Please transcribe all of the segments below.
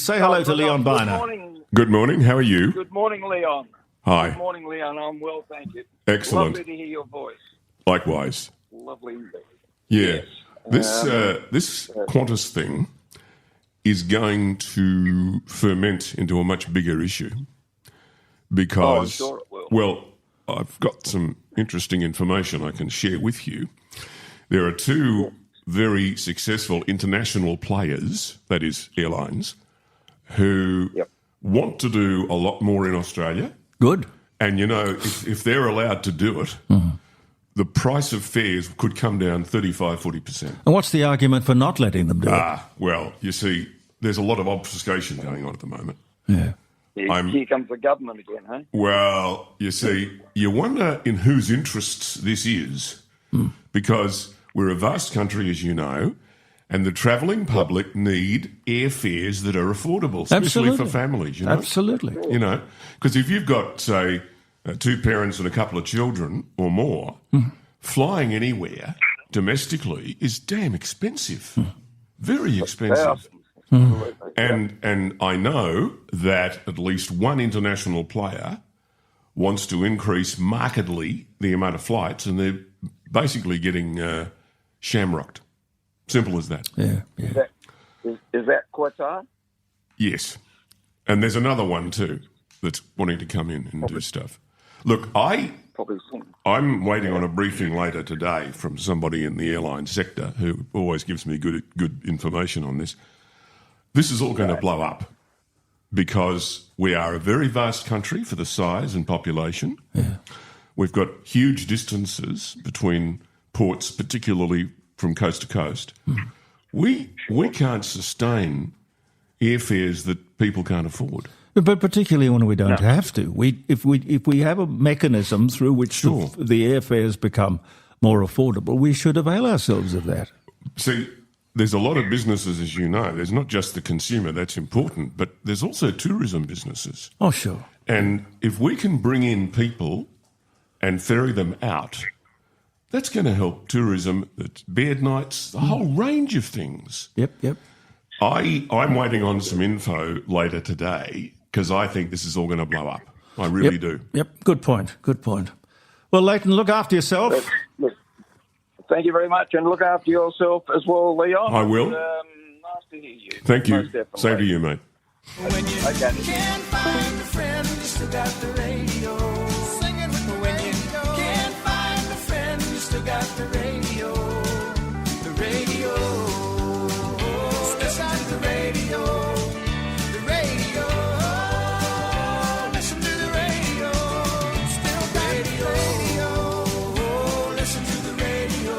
say hello to Leon Byner. Good morning. Good morning. How are you? Good morning, Leon. Hi. Good morning, Leon. I'm well, thank you. Excellent. Lovely to hear your voice. Likewise. Lovely. Yeah. This Qantas thing is going to ferment into a much bigger issue because, I'm sure it will. Well, I've got some interesting information I can share with you. There are two very successful international players, that is airlines, who want to do a lot more in Australia. Good. And, you know, if they're allowed to do it, the price of fares could come down 35-40%. And what's the argument for not letting them do it? Well, you see, there's a lot of obfuscation going on at the moment. Yeah. Here comes the government again, hey? Well, you see, you wonder in whose interests this is, because we're a vast country, as you know, and the travelling public need airfares that are affordable, especially for families, you know? Absolutely. You know, because if you've got, say, two parents and a couple of children or more, flying anywhere domestically is damn expensive. Very expensive. And I know that at least one international player wants to increase markedly the amount of flights, and they're basically getting shamrocked. Simple as that. Yeah. Is that Qatar? Yes. And there's another one too that's wanting to come in and do stuff. Look, I'm waiting on a briefing later today from somebody in the airline sector who always gives me good information on this. This is all going to blow up because we are a very vast country for the size and population. Yeah. We've got huge distances between ports, particularly from coast to coast. We can't sustain airfares that people can't afford. But particularly when we don't have to. If we have a mechanism through which the airfares become more affordable, we should avail ourselves of that. See, there's a lot of businesses, as you know. There's not just the consumer, that's important, but there's also tourism businesses. Oh, sure. And if we can bring in people and ferry them out, that's going to help tourism, bed nights, the whole range of things. Yep. I'm waiting on some info later today because I think this is all going to blow up. I really do. Yep, good point. Well, Leighton, look after yourself. Thank you very much, and look after yourself as well, Leon. I will. And, nice to hear you. Thank you. Same to you, mate. When you can't find a friend, you still got the radio. Singing with the when you can't find a friend, you still got the radio. The radio. Listen to the radio. The radio. Listen to the radio. Still got the radio. Listen to the radio.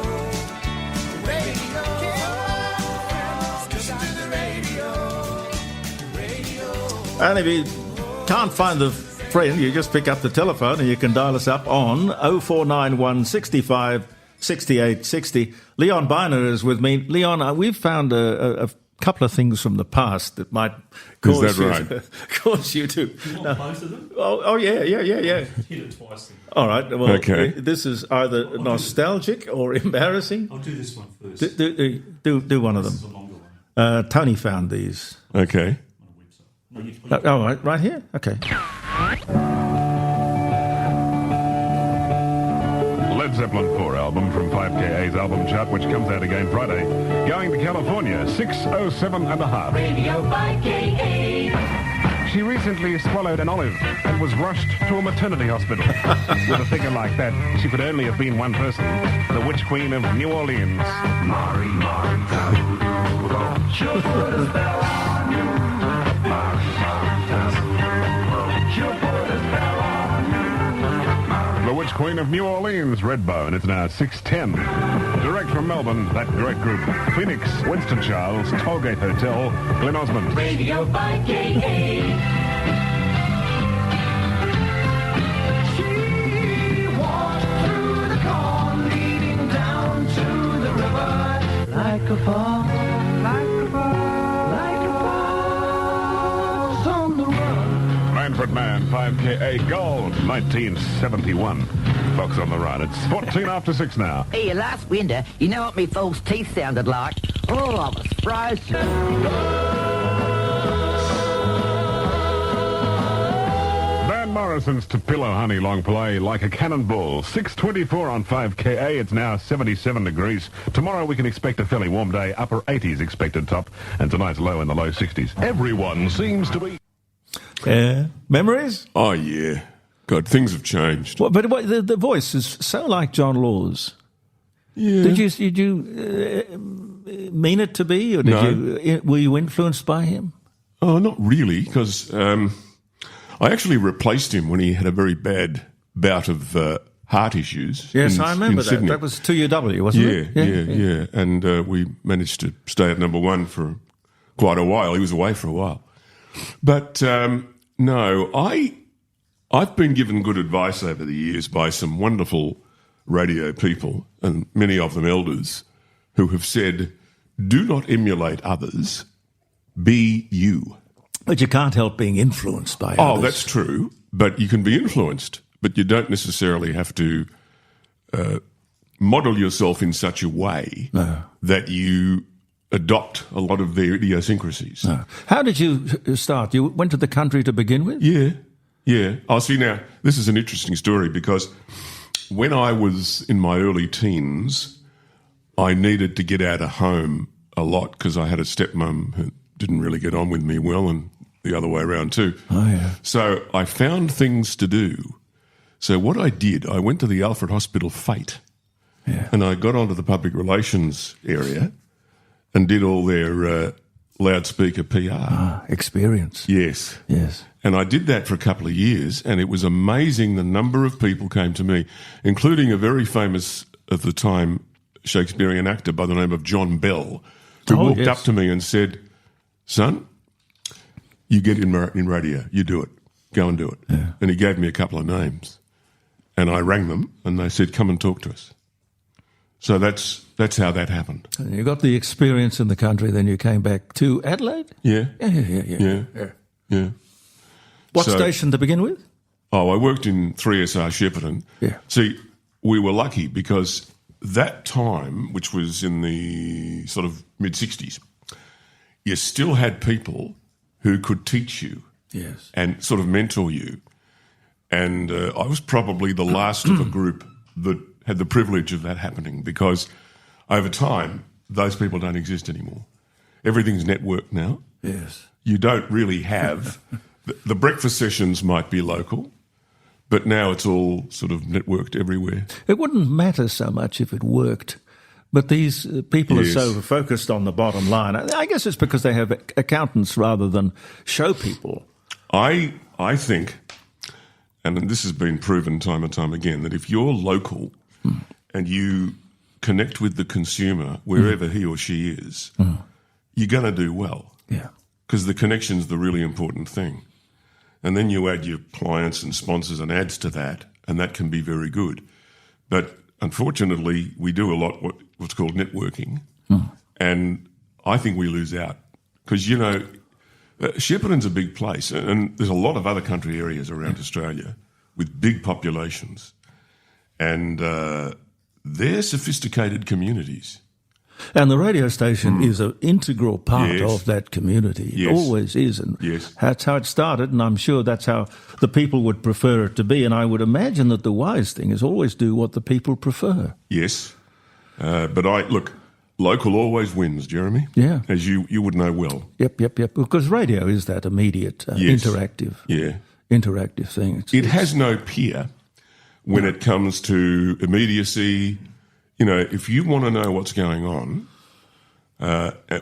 The radio. Listen to the radio. The radio. And if you can't find the friend, you just pick up the telephone and you can dial us up on 0491 65 68 60. Leon Byner is with me. Leon, we've found a couple of things from the past that might cause you to. You want both of them? Oh yeah. Hit it twice then. All right. Well, okay. This is either nostalgic or embarrassing. I'll do this one first. Do one of them. This is a longer one. Tony found these. Okay. On a website. No, Oh, right here? Okay. Led Zeppelin 4 album from FiveAA's album chart, which comes out again Friday. Going to California, 607 and a half. Radio by KA. She recently swallowed an olive and was rushed to a maternity hospital. With a figure like that, she could only have been one person, the Witch Queen of New Orleans. Mari, she'll put a spell on you. Mari, she'll put a spell on you. The Witch Queen of New Orleans, Redbone. It's now 6:10. Direct from Melbourne, that great group. Phoenix, Winston Charles, Tollgate Hotel, Glen Osmond. Radio by KA. She walked through the corn, leading down to the river. Like a fall, on the run. Manfred Mann, 5KA Gold, 1971. Fox on the Run. It's 14 after 6 now. Hey, last winter, you know what me folks' teeth sounded like? Oh, I was frozen. Morrison's to Pillow Honey long play like a cannonball. 6:24 on 5KA. It's now 77 degrees. Tomorrow we can expect a fairly warm day. Upper 80s expected top. And tonight's low in the low 60s. Everyone seems to be... Memories? Oh, yeah. God, things have changed. Well, but the voice is so like John Law's. Yeah. Did you mean it to be, or were you influenced by him? Oh, not really, because I actually replaced him when he had a very bad bout of heart issues. Yes, I remember in that. Sydney. That was 2UW, wasn't it? Yeah. And we managed to stay at number one for quite a while. He was away for a while. But no, I've been given good advice over the years by some wonderful radio people, and many of them elders, who have said, do not emulate others, be you. But you can't help being influenced by Oh, others. that's true, but you can be influenced, but you don't necessarily have to model yourself in such a way that you adopt a lot of their idiosyncrasies. No. How did you start? You went to the country to begin with? Yeah. Oh, see, now, this is an interesting story because when I was in my early teens, I needed to get out of home a lot because I had a stepmom who didn't really get on with me well, and the other way around too. Oh, yeah. So I found things to do. So what I did, I went to the Alfred Hospital Fate, and I got onto the public relations area and did all their loudspeaker PR. Experience. Yes. And I did that for a couple of years, and it was amazing the number of people came to me, including a very famous, at the time, Shakespearean actor by the name of John Bell, who walked up to me and said, son, you get in radio, you do it, go and do it. Yeah. And he gave me a couple of names, and I rang them, and they said, come and talk to us. So that's how that happened. And you got the experience in the country, then you came back to Adelaide? Yeah. Yeah. What station to begin with? Oh, I worked in 3SR Shepparton. Yeah. See, we were lucky because that time, which was in the sort of mid-60s, you still had people who could teach you and sort of mentor you. And I was probably the last of a group that had the privilege of that happening because over time, those people don't exist anymore. Everything's networked now. Yes. You don't really have... The breakfast sessions might be local, but now it's all sort of networked everywhere. It wouldn't matter so much if it worked, but these people are so focused on the bottom line. I guess it's because they have accountants rather than show people. I think, and this has been proven time and time again, that if you're local and you connect with the consumer wherever he or she is, you're going to do well. Yeah. Because the connection's the really important thing. And then you add your clients and sponsors and ads to that, and that can be very good. But unfortunately, we do a lot what's called networking, and I think we lose out. Because, you know, Shepparton's a big place, and there's a lot of other country areas around Australia with big populations, and they're sophisticated communities. And the radio station is an integral part of that community. It always is. And that's how it started, and I'm sure that's how the people would prefer it to be. And I would imagine that the wise thing is always do what the people prefer. Yes. But local always wins, Jeremy. Yeah. As you would know well. Yep. Because radio is that immediate, interactive thing. It has no peer when it comes to immediacy. You know, if you want to know what's going on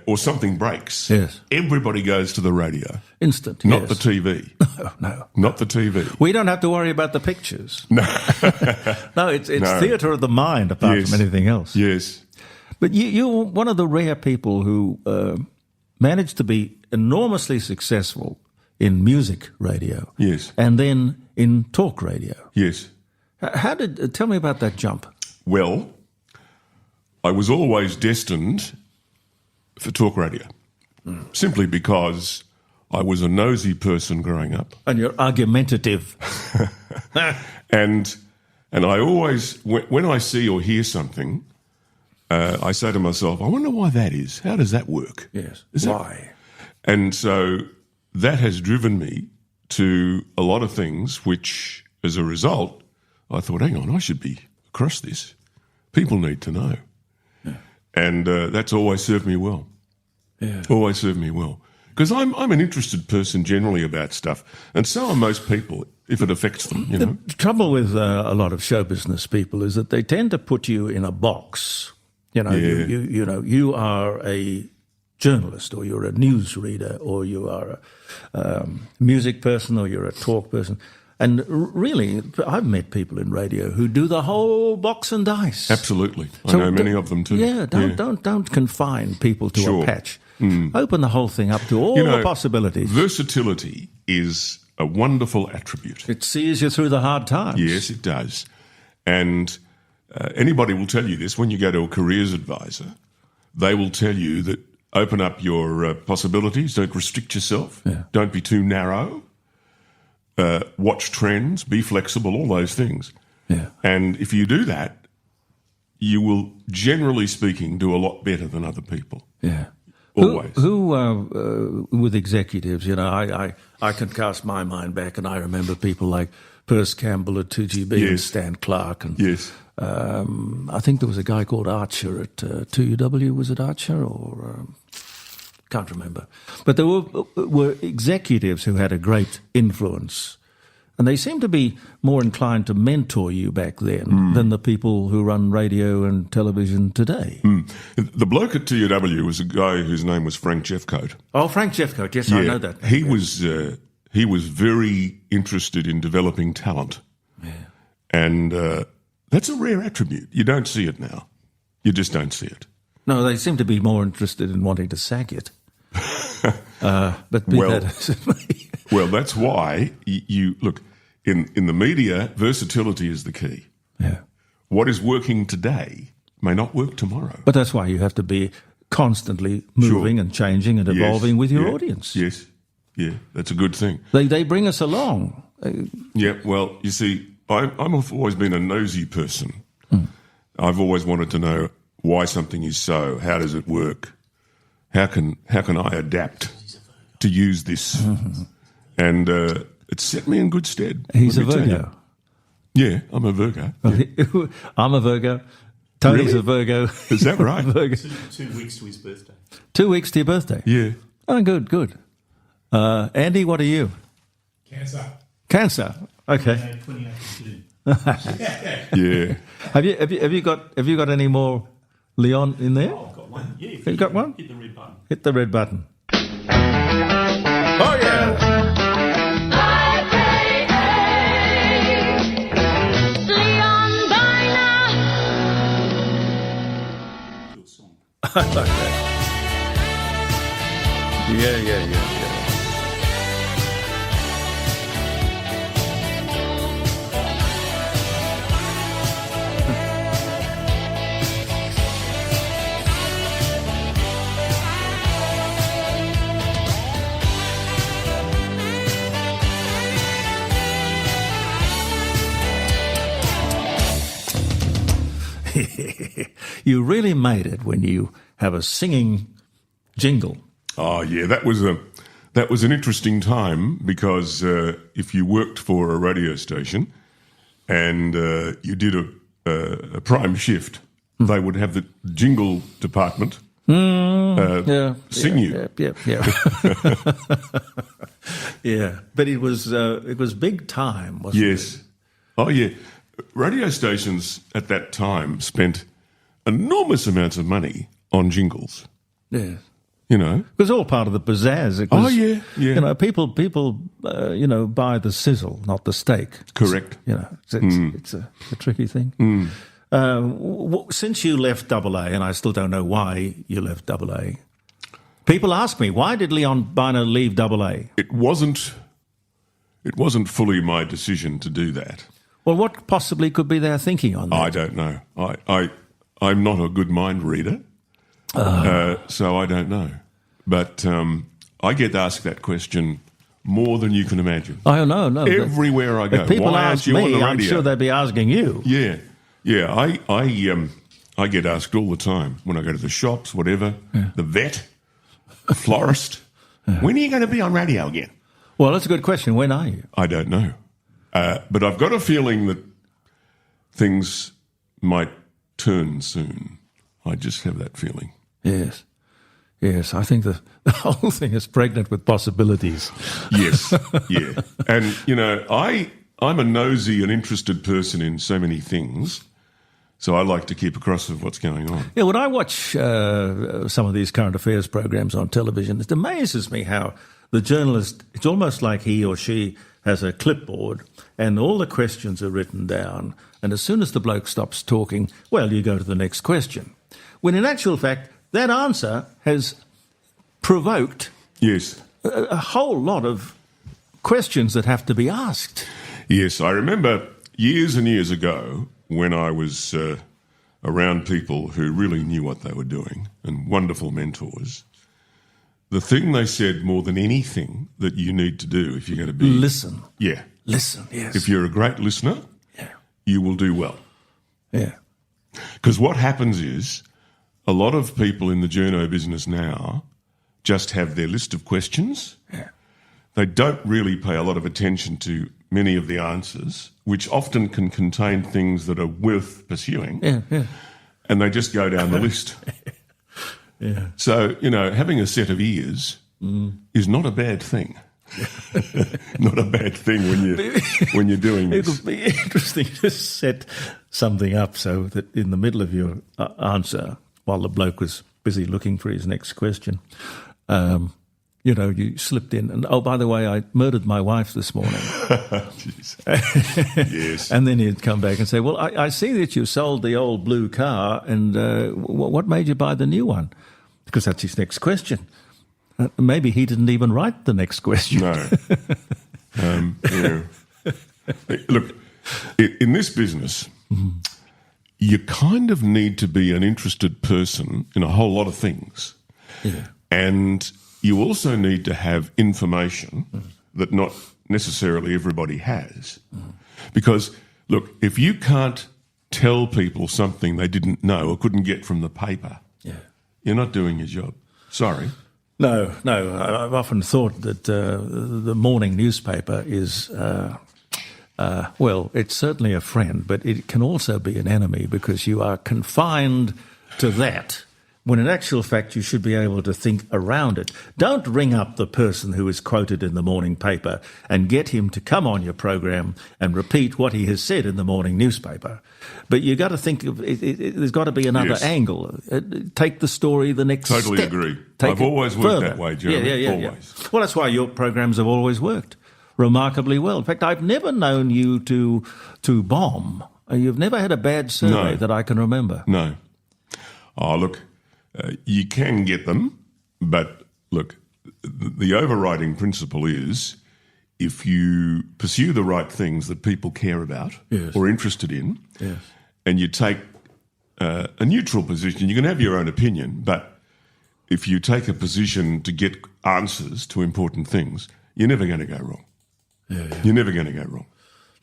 or something breaks, everybody goes to the radio. Instant, Not the TV. No. Not the TV. We don't have to worry about the pictures. No. No, it's theatre of the mind apart from anything else. Yes. But you're one of the rare people who managed to be enormously successful in music radio. Yes. And then in talk radio. Yes. Tell me about that jump. Well, I was always destined for talk radio, simply because I was a nosy person growing up. And you're argumentative. And I always, when I see or hear something, I say to myself, I wonder why that is. How does that work? Yes. Why? And so that has driven me to a lot of things which, as a result, I thought, hang on, I should be across this. People need to know. Yeah. And that's always served me well. Yeah. Always served me well. Because I'm an interested person generally about stuff, and so are most people, if it affects them, you know. The trouble with a lot of show business people is that they tend to put you in a box. You know, you are a journalist, or you're a news reader, or you are a music person, or you're a talk person. And really, I've met people in radio who do the whole box and dice. Absolutely. I know many of them too. Yeah, don't confine people to a patch. Open the whole thing up to all the possibilities. Versatility is a wonderful attribute. It sees you through the hard times. Yes, it does. And anybody will tell you this. When you go to a careers advisor, they will tell you that open up your possibilities, don't restrict yourself, don't be too narrow, watch trends, be flexible, all those things. Yeah. And if you do that, you will, generally speaking, do a lot better than other people. Yeah. Always. Who with executives, you know, I can cast my mind back, and I remember people like Perce Campbell at 2GB and Stan Clark. And, I think there was a guy called Archer at 2UW. Was it Archer or... can't remember. But there were executives who had a great influence, and they seem to be more inclined to mentor you back then than the people who run radio and television today. The bloke at TUW was a guy whose name was Frank Jeffcoat. Oh, Frank Jeffcoat, yes, I know that. He was very interested in developing talent. Yeah. And that's a rare attribute. You don't see it now. You just don't see it. No, they seem to be more interested in wanting to sack it. But that as it may. Well, that's why you look in the media. Versatility is the key. Yeah. What is working today may not work tomorrow. But that's why you have to be constantly moving and changing and evolving with your audience. Yes, yeah, that's a good thing. They bring us along. Yeah. Well, you see, I've always been a nosy person. I've always wanted to know why something is so. How does it work? How can I adapt to use this? And it set me in good stead. He's a Virgo. Yeah, I'm a Virgo. Yeah. I'm a Virgo. Tony's a Virgo. Is that right? Virgo. 2 weeks to his birthday. 2 weeks to your birthday? Yeah. Oh, good. Andy, what are you? Cancer. Okay. 28th of June. Yeah. Have you got any more Leon in there? Oh, I've got one. Yeah. You've got one? Hit the red button. Hit the red button. Oh, yeah. Leon Byner. Good song. I like that. Yeah. You really made it when you have a singing jingle. Oh, yeah, that was an interesting time because if you worked for a radio station and you did a prime shift, they would have the jingle department sing you. Yeah. Yeah, but it was big time, wasn't it? Yes. Oh, yeah. Radio stations at that time spent enormous amounts of money on jingles. Yeah. You know? It was all part of the pizzazz. It was, You know, people buy the sizzle, not the steak. Correct. You know, it's a tricky thing. Since you left AA, and I still don't know why you left AA, people ask me, why did Leon Byner leave AA? It wasn't fully my decision to do that. Well, what possibly could be their thinking on that? I don't know. I'm not a good mind reader, so I don't know. But I get asked that question more than you can imagine. Oh, no. Everywhere I go. If people why ask aren't you on me, the I'm radio? sure they'd be asking you. Yeah. I get asked all the time when I go to the shops, whatever, the vet, the florist. When are you going to be on radio again? Well, that's a good question. When are you? I don't know. But I've got a feeling that things might turn soon. I just have that feeling. Yes. Yes, I think the whole thing is pregnant with possibilities. Yes, yeah. And, you know, I'm a nosy and interested person in so many things, so I like to keep across of what's going on. Yeah, when I watch some of these current affairs programs on television, it amazes me how the journalist, it's almost like he or she has a clipboard and all the questions are written down, and as soon as the bloke stops talking, well, you go to the next question. When in actual fact, that answer has provoked Yes. a whole lot of questions that have to be asked. Yes, I remember years and years ago when I was around people who really knew what they were doing and wonderful mentors. The thing they said more than anything that you need to do if you're going to be... Listen. Yeah. Listen, yes. If you're a great listener, you will do well. Yeah. Because what happens is a lot of people in the journo business now just have their list of questions. Yeah. They don't really pay a lot of attention to many of the answers, which often can contain things that are worth pursuing. Yeah, yeah. And they just go down the list. Yeah. So, you know, having a set of ears is not a bad thing. Not a bad thing when you're doing this. It'll be interesting to set something up so that in the middle of your answer, while the bloke was busy looking for his next question, you know, you slipped in and, oh, by the way, I murdered my wife this morning. Yes. And then he'd come back and say, well, I see that you sold the old blue car, and what made you buy the new one? Because that's his next question. Maybe he didn't even write the next question. No. Yeah. Look, in this business, you kind of need to be an interested person in a whole lot of things. Yeah. And you also need to have information that not necessarily everybody has. Because, look, if you can't tell people something they didn't know or couldn't get from the paper, you're not doing your job. Sorry. No. I've often thought that the morning newspaper is, well, it's certainly a friend, but it can also be an enemy because you are confined to that, when in actual fact you should be able to think around it. Don't ring up the person who is quoted in the morning paper and get him to come on your program and repeat what he has said in the morning newspaper. But you got to think of it, there's got to be another angle. Take the story the next step. Totally agree. I've always worked that way, Jeremy. Always. Yeah. Well, that's why your programs have always worked remarkably well. In fact, I've never known you to bomb. You've never had a bad survey that I can remember. No. Oh, look, you can get them, but look, the overriding principle is if you pursue the right things that people care about or are interested in, and you take a neutral position, you can have your own opinion, but if you take a position to get answers to important things, you're never going to go wrong. You're never going to go wrong.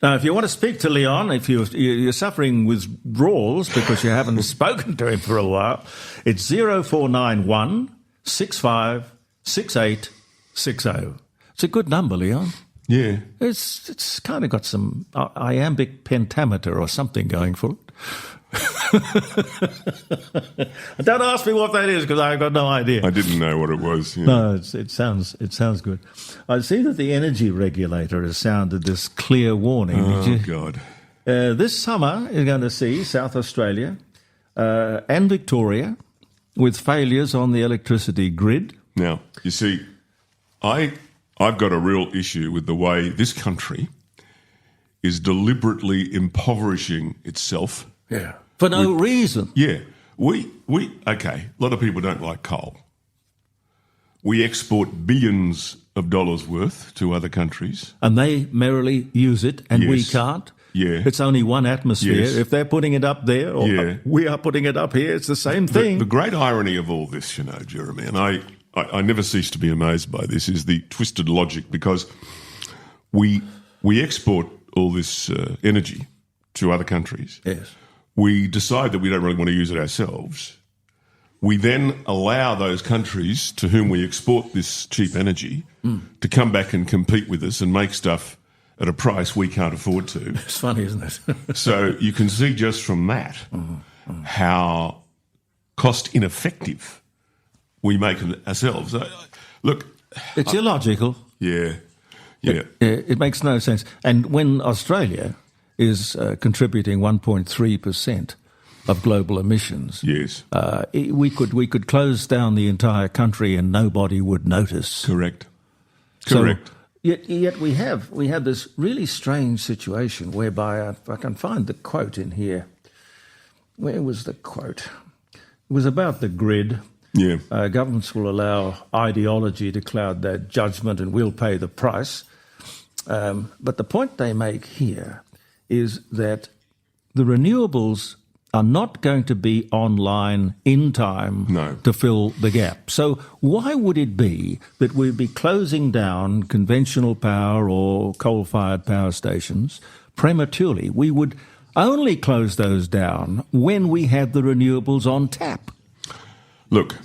Now, if you want to speak to Leon, if you're suffering withdrawals because you haven't spoken to him for a while, it's 0491 65 6860. It's a good number, Leon. Yeah. It's kind of got some iambic pentameter or something going for it. Don't ask me what that is because I've got no idea. I didn't know what it was. Yeah. No, it sounds good. I see that the energy regulator has sounded this clear warning. Oh, God. This summer you're going to see South Australia and Victoria with failures on the electricity grid. Now, you see, I've got a real issue with the way this country is deliberately impoverishing itself. Yeah. For no reason. Yeah. Okay, a lot of people don't like coal. We export billions of dollars worth to other countries. And they merrily use it, and we can't. Yeah. It's only one atmosphere. Yes. If they're putting it up there, or we are putting it up here, it's the same thing. The great irony of all this, you know, Jeremy, and I never cease to be amazed by this, is the twisted logic, because we export all this energy to other countries. Yes. We decide that we don't really want to use it ourselves. we then allow those countries to whom we export this cheap energy to come back and compete with us and make stuff at a price we can't afford to. It's funny, isn't it? So you can see just from that how cost ineffective we make it ourselves. Look, It's illogical. yeah. It makes no sense. And when Australia is contributing 1.3% of global emissions, Yes. we could close down the entire country and nobody would notice. Correct. So, Correct. yet we have this really strange situation whereby I can find the quote in here. Where was the quote? It was about the grid. Yeah. Governments will allow ideology to cloud their judgment and we'll pay the price. But the point they make here is that the renewables are not going to be online in time to fill the gap. So why would it be that we'd be closing down conventional power or coal-fired power stations prematurely? We would only close those down when we had the renewables on tap. Look,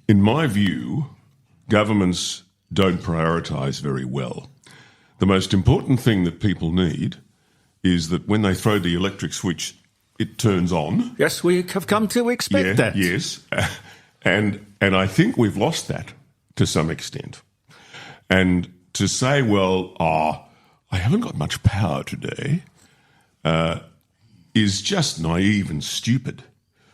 in my view, governments don't prioritise very well. The most important thing that people need is that when they throw the electric switch, it turns on. Yes, we have come to expect that. Yes. And I think we've lost that to some extent. And to say, well, I haven't got much power today, is just naive and stupid.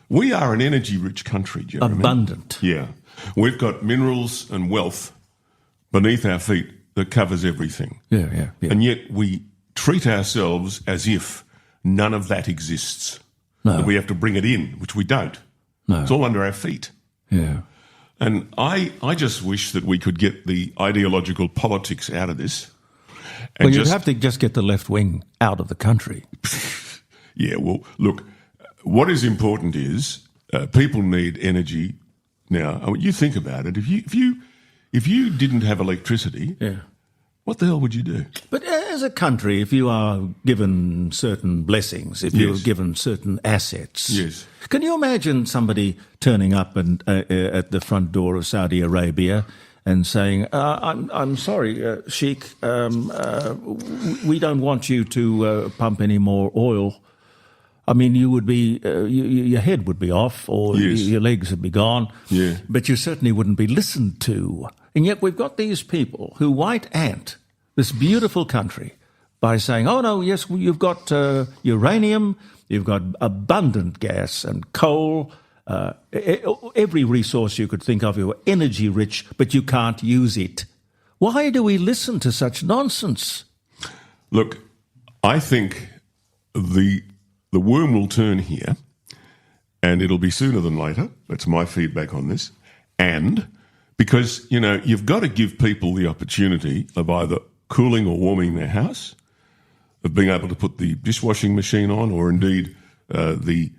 We are an energy-rich country, Jeremy. Abundant. Yeah. We've got minerals and wealth beneath our feet that covers everything. Yeah. And yet we treat ourselves as if none of that exists. No. That we have to bring it in, which we don't. No. It's all under our feet. Yeah. And I just wish that we could get the ideological politics out of this. Well, you'd have to just get the left wing out of the country. Yeah, well, look, what is important is people need energy now. I mean, you think about it. If you didn't have electricity, what the hell would you do? But as a country, if you are given certain blessings, if you're given certain assets, can you imagine somebody turning up and at the front door of Saudi Arabia and saying, I'm sorry, Sheikh, we don't want you to pump any more oil. I mean, you would be, your head would be off or your legs would be gone, but you certainly wouldn't be listened to. And yet we've got these people who white ant this beautiful country by saying, oh, no, yes, you've got uranium, you've got abundant gas and coal, every resource you could think of, you're energy rich, but you can't use it. Why do we listen to such nonsense? Look, I think the worm will turn here, and it'll be sooner than later. That's my feedback on this. And because, you know, you've got to give people the opportunity of either cooling or warming their house, of being able to put the dishwashing machine on, or indeed the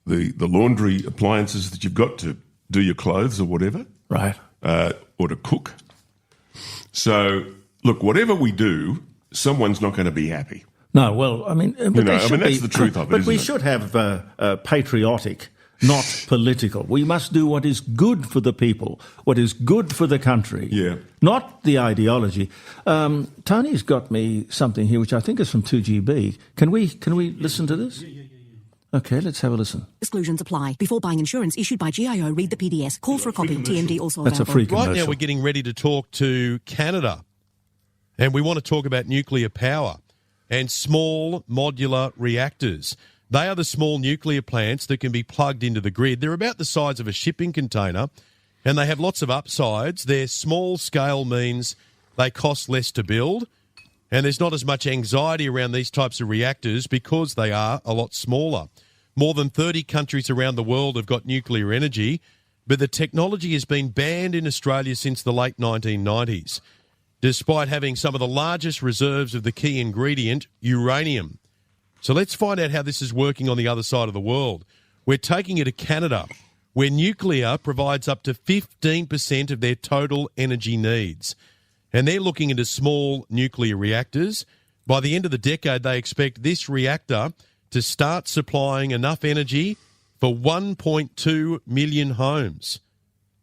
laundry appliances that you've got to do your clothes or whatever. Right. Or to cook. So, look, whatever we do, someone's not going to be happy. No, well, I mean, but that's the truth of it. But we isn't it? should have patriotic, not political. We must do what is good for the people, what is good for the country, not the ideology. Tony's got me something here, which I think is from 2GB. Can we listen to this? Yeah. Okay, let's have a listen. Exclusions apply. Before buying insurance issued by GIO, read the PDS. Call for a copy. TMD also That's available. a free commercial. Right now we're getting ready to talk to Canada, and we want to talk about nuclear power and small modular reactors. They are the small nuclear plants that can be plugged into the grid. They're about the size of a shipping container, and they have lots of upsides. Their small scale means they cost less to build, and there's not as much anxiety around these types of reactors because they are a lot smaller. More than 30 countries around the world have got nuclear energy, but the technology has been banned in Australia since the late 1990s, despite having some of the largest reserves of the key ingredient, uranium. So let's find out how this is working on the other side of the world. We're taking it to Canada, where nuclear provides up to 15% of their total energy needs. And they're looking into small nuclear reactors. By the end of the decade, they expect this reactor to start supplying enough energy for 1.2 million homes,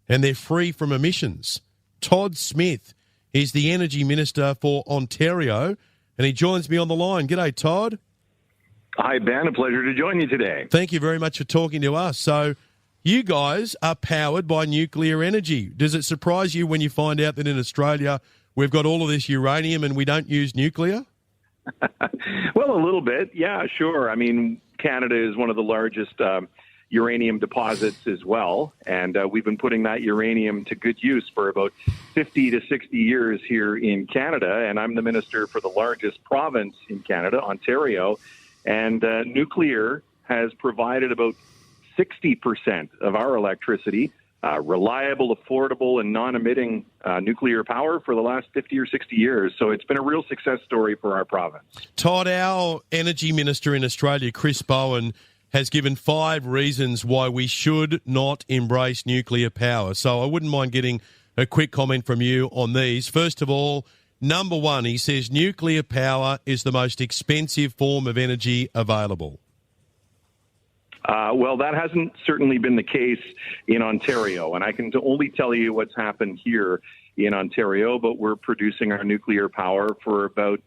and they're free from emissions. Todd Smith is the Energy Minister for Ontario, and he joins me on the line. G'day, Todd. Hi, Ben. A pleasure to join you today. Thank you very much for talking to us. So you guys are powered by nuclear energy. Does it surprise you when you find out that in Australia we've got all of this uranium and we don't use nuclear? Well, a little bit. Yeah, sure. I mean, Canada is one of the largest uranium deposits as well, and we've been putting that uranium to good use for about 50 to 60 years here in Canada, and I'm the minister for the largest province in Canada, Ontario, and nuclear has provided about 60% of our electricity, reliable, affordable, and non-emitting nuclear power for the last 50 or 60 years. So it's been a real success story for our province. Todd, our Energy Minister in Australia, Chris Bowen, has given 5 reasons why we should not embrace nuclear power. So I wouldn't mind getting a quick comment from you on these. First of all, number 1, he says nuclear power is the most expensive form of energy available. Well, that hasn't certainly been the case in Ontario, and I can only tell you what's happened here in Ontario, but we're producing our nuclear power for about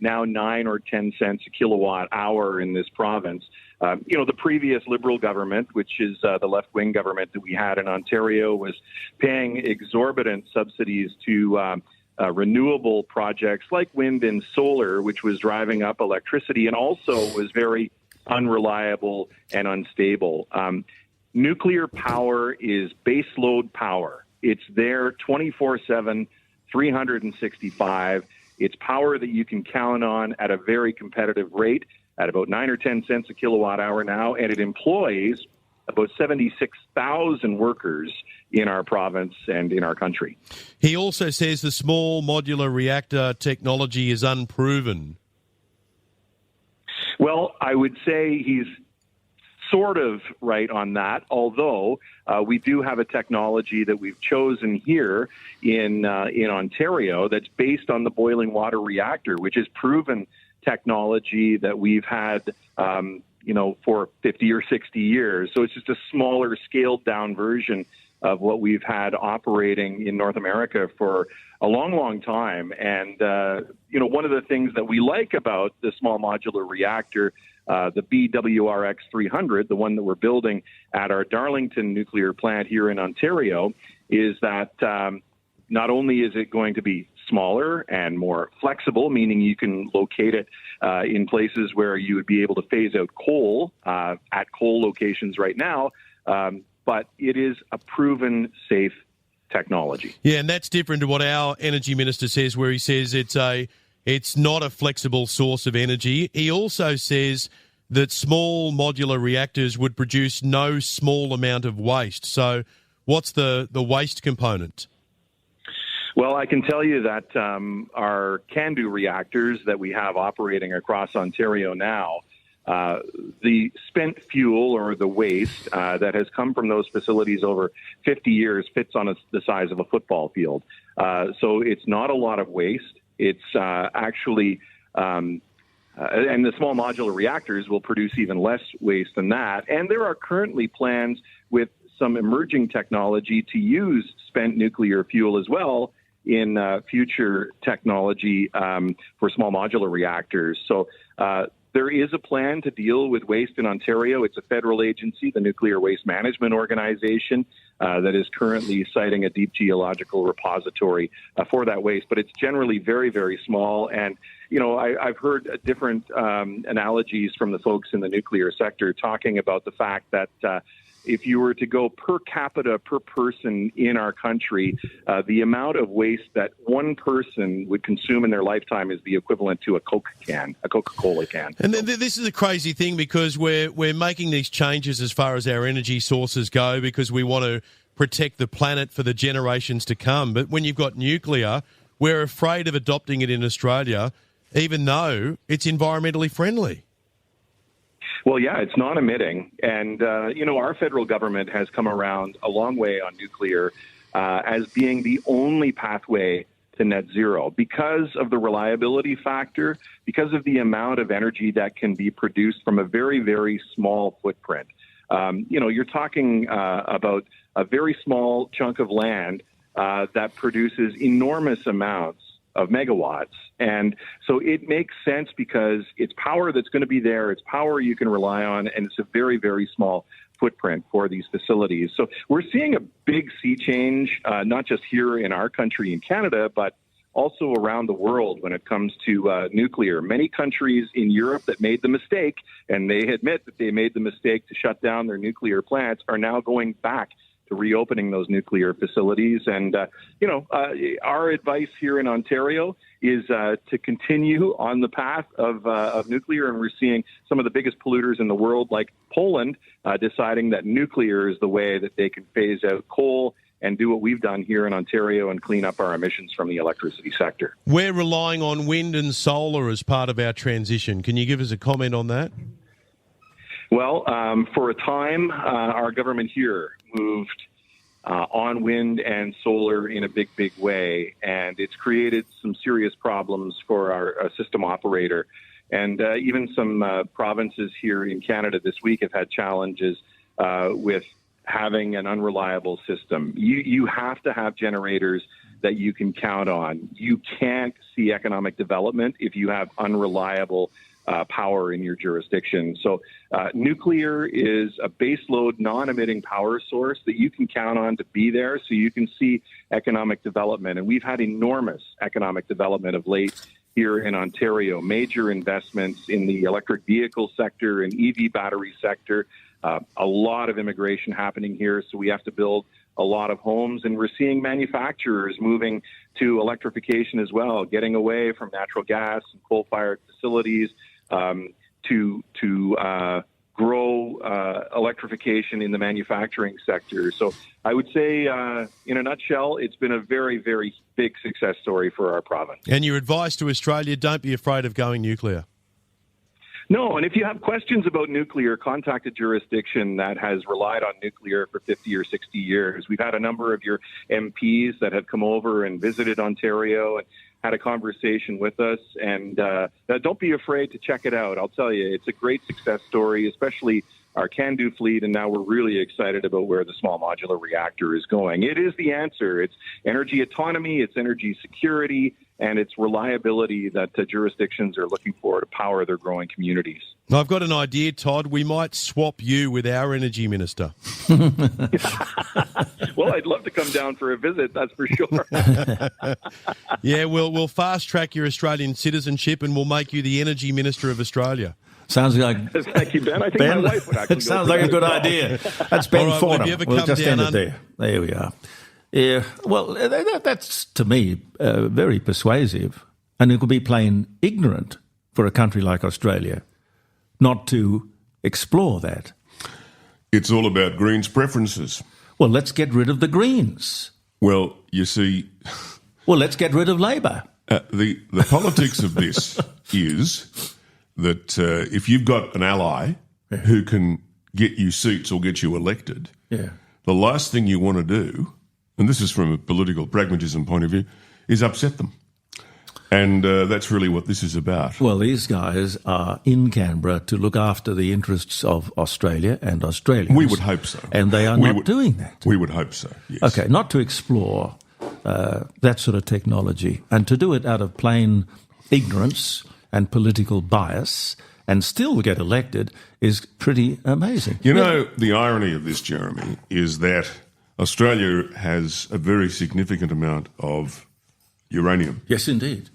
now 9 or 10 cents a kilowatt hour in this province. The previous Liberal government, which is the left-wing government that we had in Ontario, was paying exorbitant subsidies to renewable projects like wind and solar, which was driving up electricity and also was very unreliable and unstable. Nuclear power is baseload power. It's there 24/7, 365. It's power that you can count on at a very competitive rate at about 9 or 10 cents a kilowatt hour now, and it employs about 76,000 workers in our province and in our country. He also says the small modular reactor technology is unproven. Well, I would say he's sort of right on that, although we do have a technology that we've chosen here in Ontario that's based on the boiling water reactor, which is proven technology that we've had for 50 or 60 years. So it's just a smaller, scaled-down version of what we've had operating in North America for a long, long time. And, one of the things that we like about the small modular reactor, the BWRX 300, the one that we're building at our Darlington nuclear plant here in Ontario, is that not only is it going to be smaller and more flexible, meaning you can locate it in places where you would be able to phase out coal at coal locations right now, but it is a proven safe technology. Yeah, and that's different to what our energy minister says, where he says it's not a flexible source of energy. He also says that small modular reactors would produce no small amount of waste. So what's the waste component? Well, I can tell you that our CANDU reactors that we have operating across Ontario now, the spent fuel or the waste that has come from those facilities over 50 years fits on the size of a football field. So it's not a lot of waste. It's actually, and the small modular reactors will produce even less waste than that. And there are currently plans with some emerging technology to use spent nuclear fuel as well in future technology for small modular reactors. So there is a plan to deal with waste in Ontario. It's a federal agency, the Nuclear Waste Management Organization, that is currently siting a deep geological repository for that waste. But it's generally very, very small. And, I've heard different analogies from the folks in the nuclear sector talking about the fact that if you were to go per capita per person in our country, the amount of waste that one person would consume in their lifetime is the equivalent to a Coca-Cola can. And this is a crazy thing because we're making these changes as far as our energy sources go because we want to protect the planet for the generations to come. But when you've got nuclear, we're afraid of adopting it in Australia, even though it's environmentally friendly. Well, yeah, it's non-emitting. And, our federal government has come around a long way on nuclear as being the only pathway to net zero because of the reliability factor, because of the amount of energy that can be produced from a very, very small footprint. You're talking about a very small chunk of land that produces enormous amounts of megawatts. And so it makes sense because it's power that's going to be there. It's power you can rely on, and it's a very, very small footprint for these facilities. So we're seeing a big sea change, not just here in our country in Canada, but also around the world when it comes to nuclear. Many countries in Europe that made the mistake, and they admit that they made the mistake to shut down their nuclear plants, are now going back to reopening those nuclear facilities. And, our advice here in Ontario is to continue on the path of nuclear. And we're seeing some of the biggest polluters in the world, like Poland, deciding that nuclear is the way that they can phase out coal and do what we've done here in Ontario and clean up our emissions from the electricity sector. We're relying on wind and solar as part of our transition. Can you give us a comment on that? Well, for a time, our government here moved on wind and solar in a big, big way, and it's created some serious problems for our system operator. And even some provinces here in Canada this week have had challenges with having an unreliable system. You have to have generators that you can count on. You can't see economic development if you have unreliable power in your jurisdiction. So nuclear is a baseload, non-emitting power source that you can count on to be there so you can see economic development. And we've had enormous economic development of late here in Ontario, major investments in the electric vehicle sector and EV battery sector, a lot of immigration happening here, so we have to build a lot of homes, and we're seeing manufacturers moving to electrification as well, getting away from natural gas and coal-fired facilities to grow electrification in the manufacturing sector. So I would say, in a nutshell, it's been a very, very big success story for our province. And your advice to Australia, don't be afraid of going nuclear. No, and if you have questions about nuclear, contact a jurisdiction that has relied on nuclear for 50 or 60 years. We've had a number of your MPs that have come over and visited Ontario and had a conversation with us. And don't be afraid to check it out. I'll tell you, it's a great success story, especially our CANDU fleet, and now we're really excited about where the small modular reactor is going. It is the answer. It's energy autonomy, it's energy security, and it's reliability that jurisdictions are looking for to power their growing communities. I've got an idea, Todd. We might swap you with our energy minister. Well, I'd love to come down for a visit, that's for sure. Yeah, we'll fast-track your Australian citizenship and we'll make you the energy minister of Australia. Sounds like... Thank you, Ben. I think Ben, my wife would actually it sounds like a good idea. That's Ben All right, Fordham. well, if you ever We'll come just down end it there. There we are. Yeah, well, that's, to me, very persuasive. And it would be plain ignorant for a country like Australia not to explore that. It's all about Greens' preferences. Well, let's get rid of the Greens. Well, you see... Well, let's get rid of Labor. The politics of this is that if you've got an ally who can get you seats or get you elected, the last thing you want to do, and this is from a political pragmatism point of view, is upset them. And that's really what this is about. Well, these guys are in Canberra to look after the interests of Australia and Australians. We would hope so. And they are not doing that. We would hope so, yes. Okay, not to explore that sort of technology and to do it out of plain ignorance and political bias and still get elected is pretty amazing. You know, the irony of this, Jeremy, is that Australia has a very significant amount of uranium. Yes, indeed.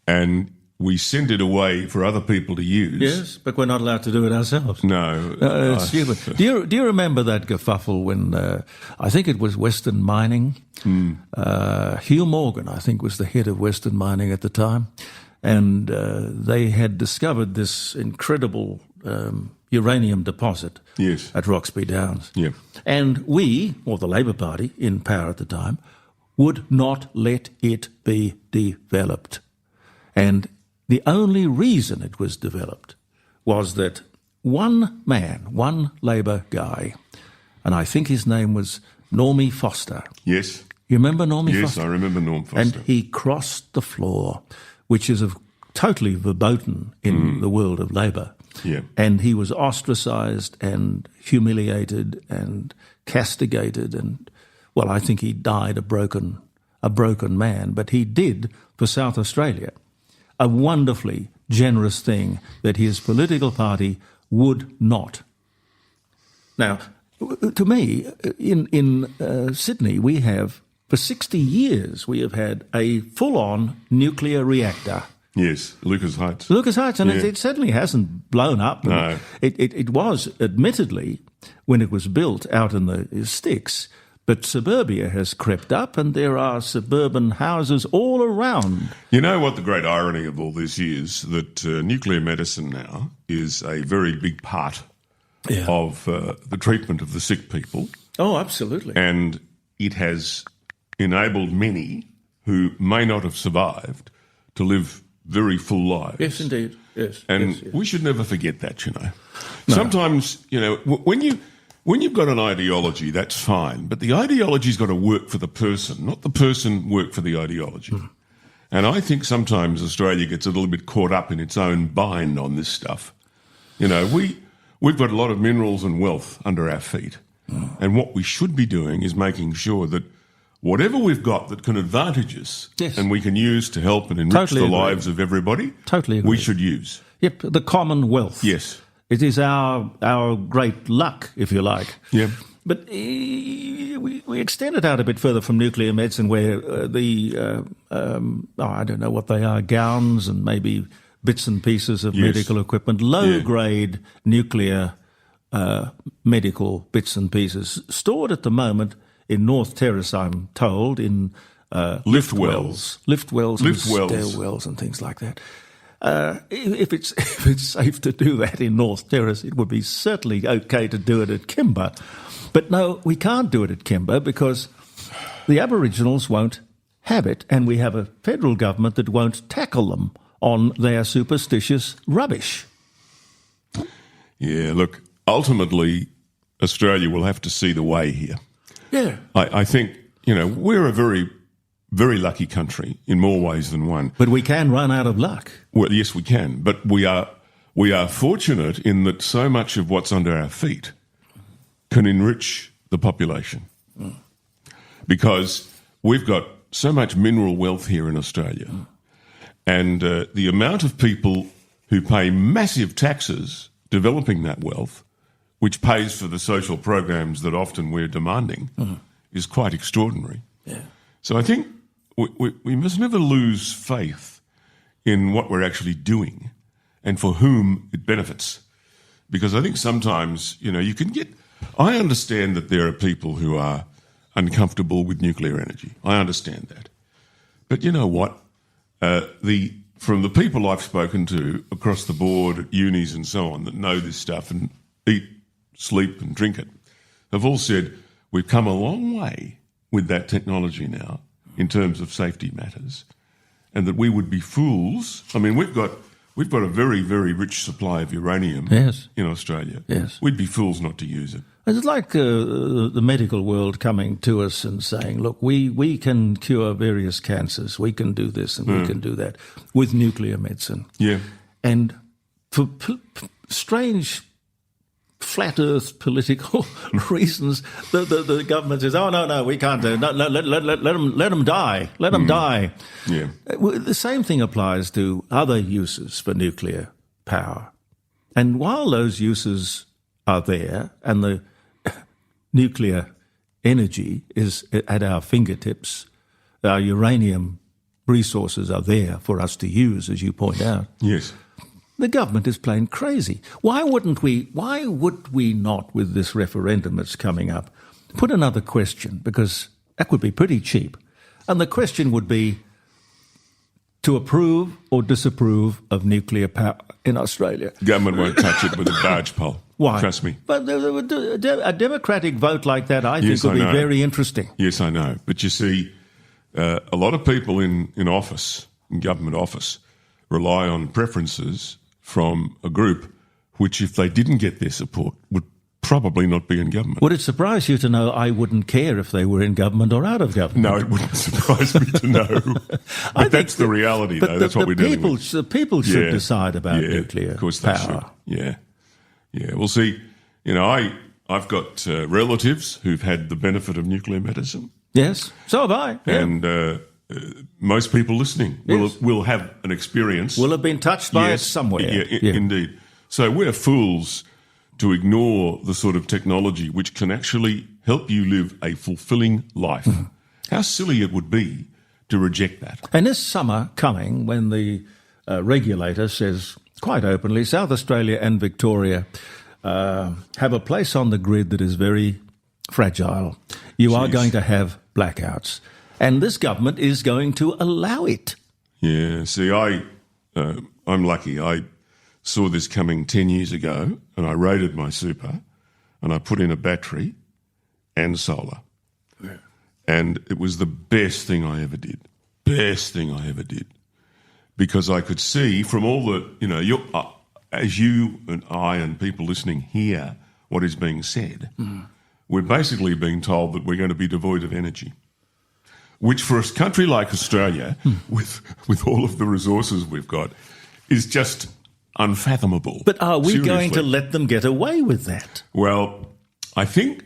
And we send it away for other people to use. Yes, but we're not allowed to do it ourselves. No. It's stupid. Do you remember that kerfuffle when, I think it was Western Mining? Hugh Morgan, I think, was the head of Western Mining at the time. And they had discovered this incredible uranium deposit at Roxby Downs. Yeah. And we, or the Labor Party in power at the time, would not let it be developed. And the only reason it was developed was that one man, one Labor guy, and I think his name was Normie Foster. Yes. You remember Normie Foster? Yes, I remember Norm Foster. And he crossed the floor, which is totally verboten in the world of Labor. Yeah. And he was ostracised and humiliated and castigated, and, well, I think he died a broken man, but he did for South Australia a wonderfully generous thing that his political party would not. Now, to me, in Sydney, we have, for 60 years, we have had a full-on nuclear reactor. Yes, Lucas Heights. Lucas Heights, and Yeah. it certainly hasn't blown up. No. It was, admittedly, when it was built out in the sticks, but suburbia has crept up and there are suburban houses all around. You know what the great irony of all this is? That nuclear medicine now is a very big part of the treatment of the sick people. Oh, absolutely. And it has enabled many who may not have survived to live very full lives. Yes, indeed. Yes. And yes. we should never forget that, you know. No. Sometimes, you know, when you've got an ideology, that's fine, but the ideology's got to work for the person, not the person work for the ideology. And I think sometimes Australia gets a little bit caught up in its own bind on this stuff. You know, we've got a lot of minerals and wealth under our feet. And what we should be doing is making sure that whatever we've got that can advantage us and we can use to help and enrich the lives of everybody, we should use. Yep, the commonwealth. Yes. It is our great luck, if you like. Yeah. But we extend it out a bit further from nuclear medicine, where I don't know what they are, gowns and maybe bits and pieces of medical equipment, low-grade nuclear medical bits and pieces, stored at the moment in North Terrace, I'm told, in lift wells and stairwells and things like that. If it's safe to do that in North Terrace, it would be certainly okay to do it at Kimber. But no, we can't do it at Kimber because the Aboriginals won't have it, and we have a federal government that won't tackle them on their superstitious rubbish. Yeah, look, ultimately, Australia will have to see the way here. Yeah. I think, you know, we're a very, very lucky country in more ways than one. But we can run out of luck. Well, yes, we can. But we are fortunate in that so much of what's under our feet can enrich the population. Because we've got so much mineral wealth here in Australia. And the amount of people who pay massive taxes developing that wealth, which pays for the social programs that often we're demanding, is quite extraordinary. Yeah. So I think we must never lose faith in what we're actually doing and for whom it benefits. Because I think sometimes, you know, you can get... I understand that there are people who are uncomfortable with nuclear energy. I understand that. But you know what? From the people I've spoken to across the board at unis and so on that know this stuff and eat, sleep and drink it, have all said we've come a long way with that technology now in terms of safety matters, and that we would be fools. I mean, we've got a very, very rich supply of uranium in Australia. Yes. We'd be fools not to use it. It's like the medical world coming to us and saying, look, we can cure various cancers. We can do this and we can do that with nuclear medicine. Yeah. And for strange flat earth political reasons, the government says, oh, no, we can't do it. No, let them die. Let them die. Yeah. The same thing applies to other uses for nuclear power. And while those uses are there and the nuclear energy is at our fingertips, our uranium resources are there for us to use, as you point out. Yes. The government is playing crazy. Why would we not, with this referendum that's coming up, put another question? Because that would be pretty cheap. And the question would be to approve or disapprove of nuclear power in Australia. Government won't touch it with a barge pole. Why? Trust me. But a democratic vote like that, I think, would be very interesting. Yes, I know. But you see, a lot of people in office, in government office, rely on preferences from a group which, if they didn't get their support, would probably not be in government. Would it surprise you to know I wouldn't care if they were in government or out of government? No, it wouldn't surprise me to know. But that's the reality, though. That's what we're dealing with. The people should decide about nuclear of course they power. Should. Yeah. We'll see. You know, I've got relatives who've had the benefit of nuclear medicine. Yes, so have I. Yeah. And most people listening will have an experience. Will have been touched by it somewhere. Yeah, indeed. So we're fools to ignore the sort of technology which can actually help you live a fulfilling life. Mm-hmm. How silly it would be to reject that. And this summer coming, when the regulator says quite openly, South Australia and Victoria have a place on the grid that is very fragile. You are going to have blackouts. And this government is going to allow it. Yeah, see, I'm lucky. I saw this coming 10 years ago, and I raided my super, and I put in a battery and solar. Yeah. And it was the best thing I ever did. Best thing I ever did. Because I could see from all the, as you and I and people listening hear what is being said, we're basically being told that we're going to be devoid of energy. Which for a country like Australia, with all of the resources we've got, is just unfathomable. But are we Seriously. going to let them get away with that? Well, I think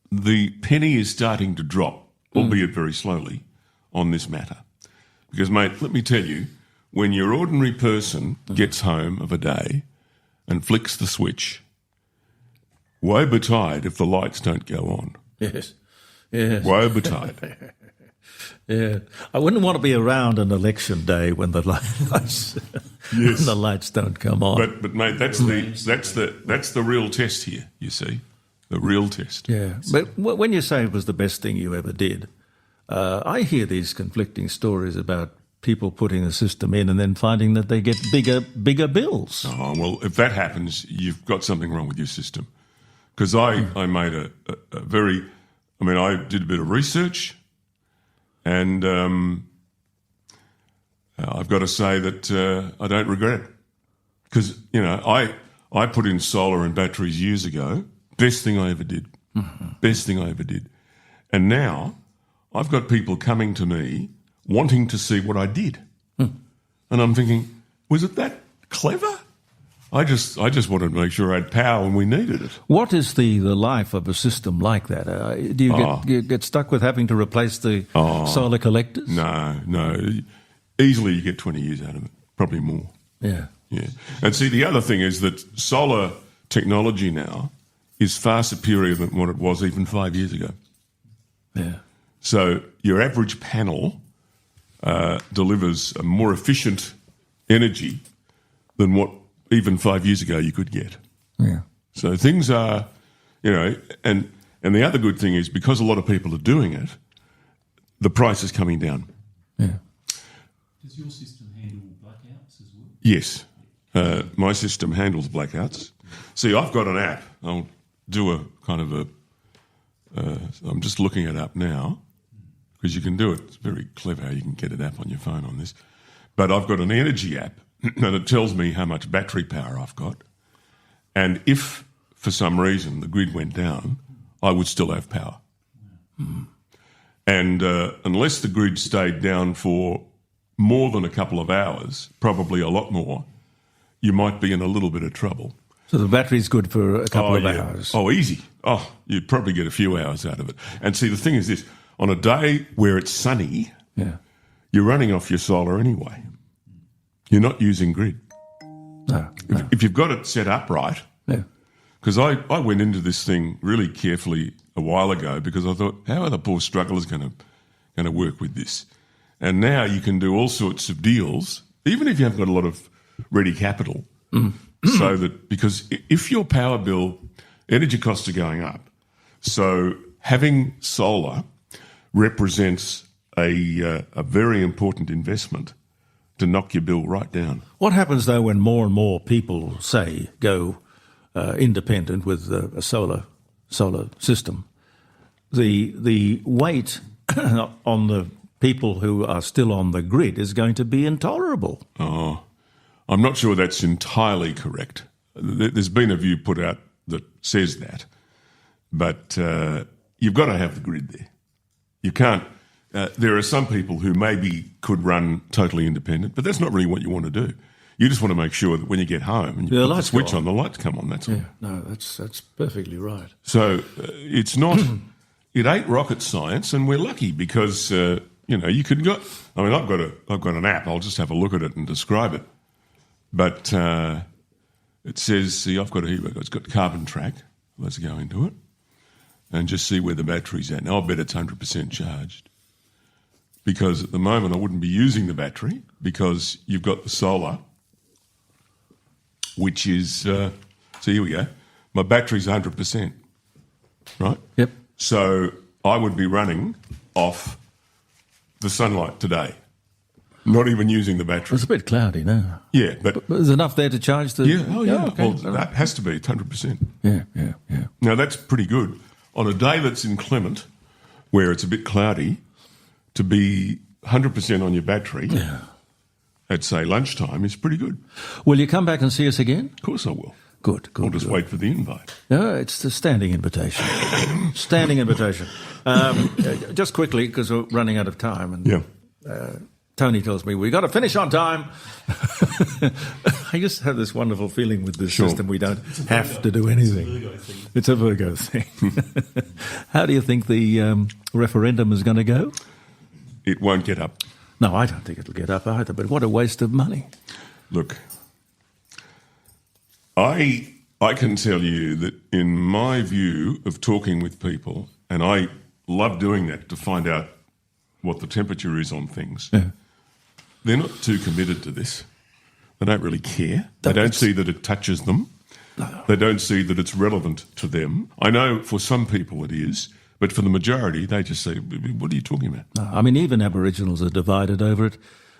the penny is starting to drop, albeit very slowly, on this matter. Because, mate, let me tell you, when your ordinary person gets home of a day and flicks the switch, woe betide if the lights don't go on. Yes. Woe betide. Yeah, I wouldn't want to be around an election day when the lights when the lights don't come on. But mate, that's the real test here. You see, the real test. Yeah, but when you say it was the best thing you ever did, I hear these conflicting stories about people putting the system in and then finding that they get bigger bills. Oh well, if that happens, you've got something wrong with your system. Because I made a very, I did a bit of research. And I've got to say that I don't regret it. Because, I put in solar and batteries years ago. Best thing I ever did. Mm-hmm. Best thing I ever did. And now I've got people coming to me wanting to see what I did. And I'm thinking, was it that clever? I just wanted to make sure I had power when we needed it. What is the life of a system like that? Do you get stuck with having to replace the solar collectors? No. Easily you get 20 years out of it, probably more. Yeah. And see, the other thing is that solar technology now is far superior than what it was even 5 years ago. Yeah. So your average panel delivers a more efficient energy than what even 5 years ago you could get. Yeah. So things are, and the other good thing is because a lot of people are doing it, the price is coming down. Yeah. Does your system handle blackouts as well? Yes. My system handles blackouts. See, I've got an app. I'll do a kind of I'm just looking it up now because you can do it. It's very clever how you can get an app on your phone on this. But I've got an energy app and it tells me how much battery power I've got. And if, for some reason, the grid went down, I would still have power. And unless the grid stayed down for more than a couple of hours, probably a lot more, you might be in a little bit of trouble. So the battery's good for a couple of hours? Oh, easy. Oh, you'd probably get a few hours out of it. And see, the thing is this, on a day where it's sunny, you're running off your solar anyway. You're not using grid. No. If you've got it set up right, because I went into this thing really carefully a while ago because I thought, how are the poor strugglers going to work with this? And now you can do all sorts of deals, even if you haven't got a lot of ready capital, so that because if your power bill, energy costs are going up, so having solar represents a very important investment to knock your bill right down. What happens, though, when more and more people, say, go independent with a solar system? The weight on the people who are still on the grid is going to be intolerable. Oh, I'm not sure that's entirely correct. There's been a view put out that says that. But you've got to have the grid there. You can't. There are some people who maybe could run totally independent, but that's not really what you want to do. You just want to make sure that when you get home and you put the switch on, the lights come on. That's all. Yeah, no, that's perfectly right. So it's not. It ain't rocket science, and we're lucky because you could go. I mean, I've got an app. I'll just have a look at it and describe it. But it says, see, it's got carbon track. Let's go into it and just see where the battery's at. Now, I bet it's 100% charged because at the moment I wouldn't be using the battery because you've got the solar, which is, so here we go. My battery's 100%, right? Yep. So I would be running off the sunlight today, not even using the battery. It's a bit cloudy now. Yeah, but there's enough there to charge the... Yeah, oh yeah. Okay. Well, that has to be, it's 100%. Yeah. Now, that's pretty good. On a day that's inclement, where it's a bit cloudy, to be 100% on your battery at, say, lunchtime is pretty good. Will you come back and see us again? Of course I will. Good. I'll just wait for the invite. No, it's the standing invitation. Standing invitation. Just quickly, because we're running out of time. And, Tony tells me we've got to finish on time. I just have this wonderful feeling with this system. We don't have to do anything. It's a Virgo thing. How do you think the referendum is going to go? It won't get up. No, I don't think it'll get up either, but what a waste of money. Look, I can tell you that in my view of talking with people, and I love doing that to find out what the temperature is on things, they're not too committed to this. They don't really care. They don't see that it touches them. No. They don't see that it's relevant to them. I know for some people it is, but for the majority, they just say, what are you talking about? No, I mean, even Aboriginals are divided over it,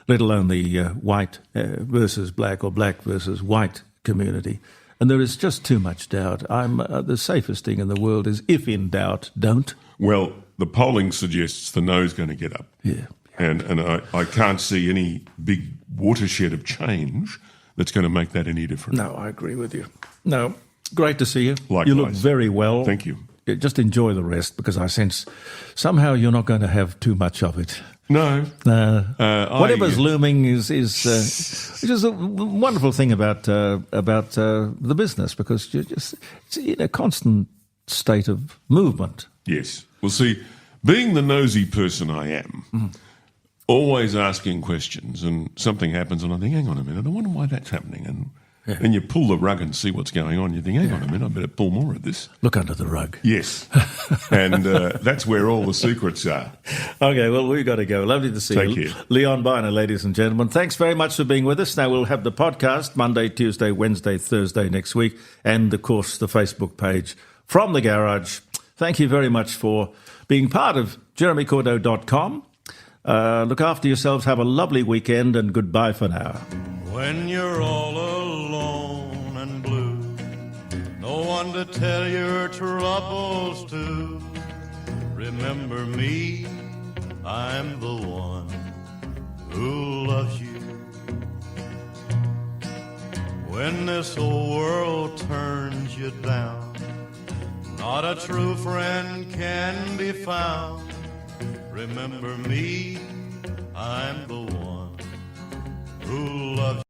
let alone the white versus black or black versus white community. And there is just too much doubt. The safest thing in the world is, if in doubt, don't. Well, the polling suggests the no's going to get up. Yeah. And I can't see any big watershed of change that's going to make that any different. No, I agree with you. No, great to see you. Likewise. You look very well. Thank you. Just enjoy the rest, because I sense somehow you're not going to have too much of it. No. Whatever's looming is which is a wonderful thing about the business, because it's in a constant state of movement. Yes. Well, see, being the nosy person I am, always asking questions, and something happens and I think, hang on a minute, I wonder why that's happening. And then you pull the rug and see what's going on. You think, hang on a minute, I better pull more of this. Look under the rug. Yes. And that's where all the secrets are. Okay, well, we've got to go. Lovely to see you. Take care. Leon Byner, ladies and gentlemen. Thanks very much for being with us. Now, we'll have the podcast Monday, Tuesday, Wednesday, Thursday next week, and, of course, the Facebook page From the Garage. Thank you very much for being part of jeremycordeaux.com. Look after yourselves, have a lovely weekend, and goodbye for now. When you're all alone and blue, no one to tell your troubles to, remember me, I'm the one who loves you. When this whole world turns you down, not a true friend can be found. Remember me, I'm the one who loves you.